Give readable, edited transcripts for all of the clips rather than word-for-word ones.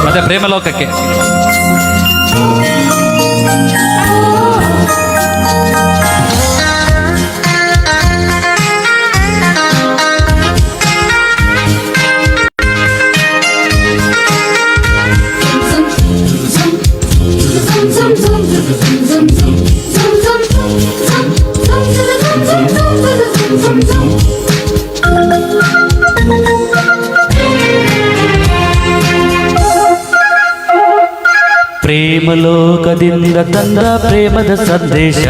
ಮತ್ತೆ ಪ್ರೇಮಲೋಕಕ್ಕೆ ಪ್ರೇಮಲೋಕದಿಂದ ತಂದ ಪ್ರೇಮದ ಸಂದೇಶ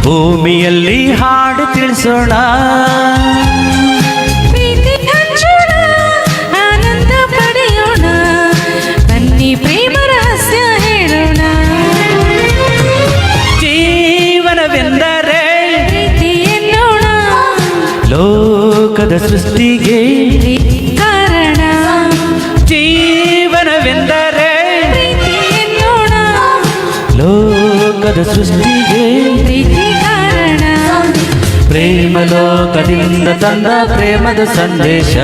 ಭೂಮಿಯಲ್ಲಿ ಹಾಡು ತಿಳಿಸೋಣ. ಪ್ರೀತಿ ಹಂಚೋಣ, ಆನಂದ ಪಡೆಯೋಣ, ಬನ್ನಿ ಪ್ರೇಮ ರಹಸ್ಯ ಹೇಳೋಣ. ಜೀವನವೆಂದರೆ ಪ್ರೀತಿ ಎನ್ನೋಣ, ಲೋಕದ ಸೃಷ್ಟಿಗೆ ಪ್ರೀತಿ ಕಾರಣ. ಜೀವನವೆಂದರೆ ಪ್ರೀತಿ ಎನ್ನೋಣ, ಲೋಕದ ಸೃಷ್ಟಿಗೆ ಪ್ರೀತಿ ಕಾರಣ. ಪ್ರೇಮಲೋಕದಿಂದ ತಂದ ಪ್ರೇಮದ ಸಂದೇಶ.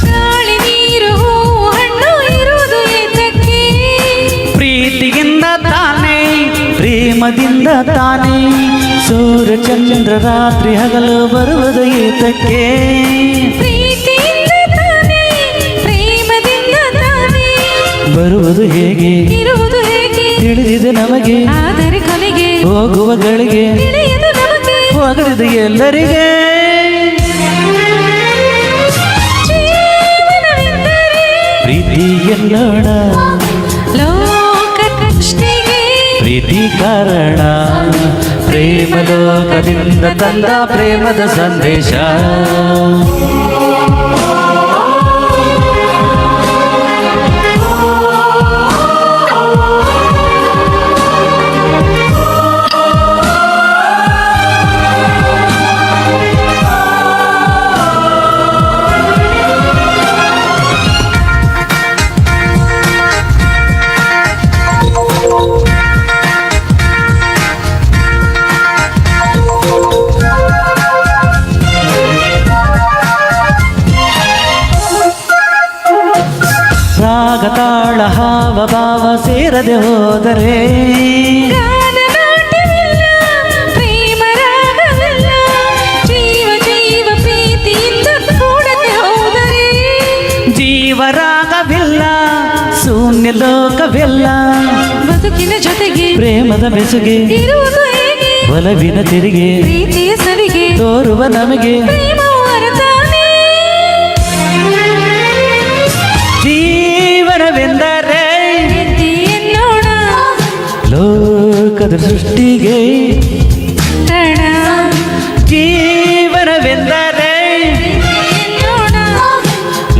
ಗಾಳಿ ನೀರು ಹೂವು ಹಣ್ಣು ಇರುವುದು ಏತಕ್ಕೆ? ಪ್ರೀತಿಯಿಂದ ತಾನೇ ಪ್ರೇಮದಿಂದ ತಾನೇ ಸೂರ್ಯ ಚಂದ್ರ ರಾತ್ರಿ ಹಗಲು ಬರುವುದು ಏತಕ್ಕೆ? ಪ್ರೀತಿಯಿಂದ ತಾನೇ ಪ್ರೇಮದಿಂದ ತಾನೇ ಬರುವುದು ಹೇಗೆ ಇರುವುದು ಹೇಗೆ? ತಿಳಿದಿದೆ ನಮಗೆ, ಆದರೆ ಕೊನೆಗೆ ಹೋಗುವ ಗಳಿಗೆ ತಿಳಿಯದು ನಮಗೆ. ಹೋಗಲಿದೆ ಎಲ್ಲರಿಗೆ. ಜೀವನವೆಂದರೆ ಪ್ರೀತಿ ಎನ್ನೋಣ, ಲೋಕ ಸೃಷ್ಟಿಗೆ ಪ್ರೀತಿ ಕಾರಣ. ಪ್ರೇಮಲೋಕದಿಂದ ತಂದ ಪ್ರೇಮದ ಸಂದೇಶ. ರಾಗ ತಾಳ ಹಾವ ಭಾವ ಸೇರದೆ ಹೋದರೆ ಗಾನ ನಾಟ್ಯವಿಲ್ಲ, ಪ್ರೇಮ ರಾಗವಿಲ್ಲ. ಜೀವ ಜೀವ ಪ್ರೀತಿಯಿಂದ ಕೂಡದೆ ಹೋದರೆ ಜೀವರಾಗವಿಲ್ಲ, ಶೂನ್ಯ ಲೋಕವಿಲ್ಲ. ಬದುಕಿನ ಜೊತೆಗೆ ಪ್ರೇಮದ ಬೆಸುಗೆ ಇರುವುದು ಹೇಗೆ? ಒಲವಿನ ತಿರುಗೆ ಪ್ರೀತಿಯ ಸಲಿಗೆ ತೋರುವ ನಮಗೆ ಪ್ರೇಮವು ಅರತಾನೆ. ಜೀವನವೆಂದರೆ ಪ್ರೀತಿ ಎನ್ನೋಣ, ಲೋಕದ ಸೃಷ್ಟಿಗೆ ರಣ. ಜೀವನವೆಂದರೆ ಪ್ರೀತಿ ಎನ್ನೋಣ,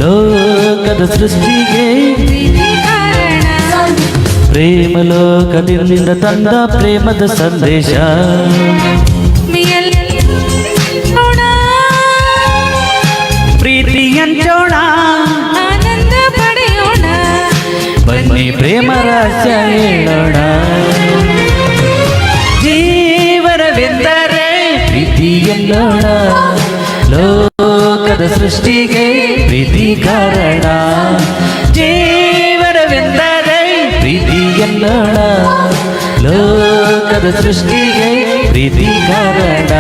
ಲೋಕದ ಸೃಷ್ಟಿಗೆ ಪ್ರೀತಿ ಕಾರಣ. ಪ್ರೇಮಲೋಕದಿಂದ ತಂದ ಪ್ರೇಮದ ಸಂದೇಶ. ಮಿಯಲ್ಲಿ ನೋಣ, ಪ್ರೀತಿ ಹಂಚೋಣ, ಆನಂದ ಪಡೆಯೋಣ, ಬನ್ನಿ ಪ್ರೇಮ ರಹಸ್ಯ ಹೇಳೋಣ. ಜೀವನವೆಂದರೆ ಪ್ರೀತಿ ಎನ್ನೋಣ, ಲೋಕದ ಸೃಷ್ಟಿಗೆ ಪ್ರೀತಿ ಕಾರಣ. ಜೀವನವೆಂದರೆ ಪ್ರೀತಿ ಎನ್ನೋಣ, ಲೋಕದ ಸೃಷ್ಟಿಗೆ ಪ್ರೀತಿ ಕಾರಣ.